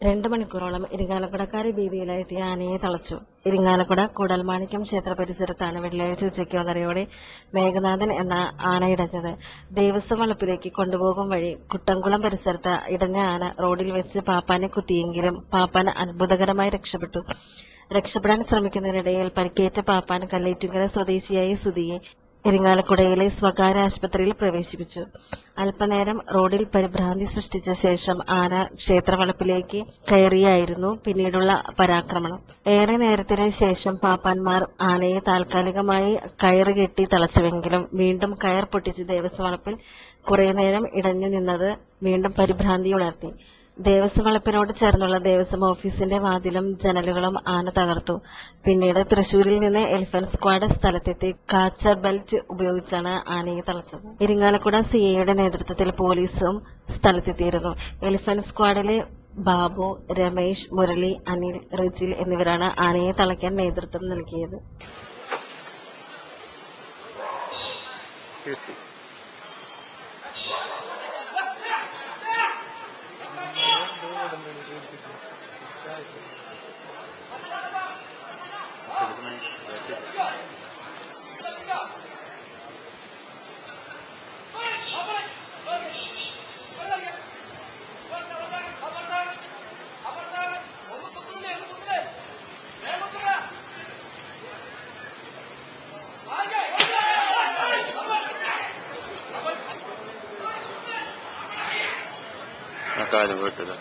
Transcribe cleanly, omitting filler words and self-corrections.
2 മണിക്കൂറോളം ഇരിങ്ങാലക്കുടക്കാരെ ഭീതിയിലാഴ്ത്തിയ ആനയെ തളച്ചു. ഇരിങ്ങാലക്കുട കൂടൽമാണിക്യം ക്ഷേത്ര പരിസരത്താണ് വെള്ളിയാഴ്ച ഉച്ചയ്ക്ക് 1:30 മേഘനാഥൻ എന്ന ആന ഇടഞ്ഞത്. ദേവസ്വം വളപ്പിലേക്ക് കൊണ്ടുപോകും വഴി കുട്ടംകുളം പരിസരത്ത് ഇടഞ്ഞ ആന റോഡിൽ വെച്ച് പാപ്പാനെ കുത്തിയെങ്കിലും പാപ്പാൻ അത്ഭുതകരമായി രക്ഷപ്പെട്ടു. രക്ഷപ്പെടാൻ ശ്രമിക്കുന്നതിനിടയിൽ പരിക്കേറ്റ പാപ്പാൻ കല്ലേറ്റുങ്കര സ്വദേശിയായ സുധിയെ ഇരിങ്ങാലക്കുടയിലെ സ്വകാര്യ ആശുപത്രിയിൽ പ്രവേശിപ്പിച്ചു. അല്പനേരം റോഡിൽ പരിഭ്രാന്തി സൃഷ്ടിച്ച ശേഷം ആന ക്ഷേത്രവളപ്പിലേക്ക് കയറിയായിരുന്നു പിന്നീടുള്ള പരാക്രമണം. ഏറെ നേരത്തിന് ശേഷം പാപ്പാന്മാർ ആനയെ താൽക്കാലികമായി കയറ് കെട്ടി തളച്ചുവെങ്കിലും വീണ്ടും കയർ പൊട്ടിച്ച് ദേവസ്വം വളപ്പിൽ കുറെ നേരം ഇടഞ്ഞു നിന്നത് വീണ്ടും പരിഭ്രാന്തിയുണർത്തി. ദേവസ്വം വളപ്പിനോട് ചേർന്നുള്ള ദേവസ്വം ഓഫീസിന്റെ വാതിലും ജനലുകളും ആന തകർത്തു. പിന്നീട് തൃശൂരിൽ നിന്ന് എലിഫന്റ് സ്ക്വാഡ് സ്ഥലത്തെത്തി കാച്ചർ ബെൽറ്റ് ഉപയോഗിച്ചാണ് ആനയെ തളച്ചത്. ഇരിങ്ങാലക്കുട സിഐയുടെ നേതൃത്വത്തിൽ പോലീസും സ്ഥലത്തെത്തിയിരുന്നു. എലിഫന്റ് സ്ക്വാഡിലെ ബാബു, രമേശ്, മുരളി, അനിൽ, റിജിൽ എന്നിവരാണ് ആനയെ തളയ്ക്കാൻ നേതൃത്വം നൽകിയത്. കാര്യം വീട്ടില്ല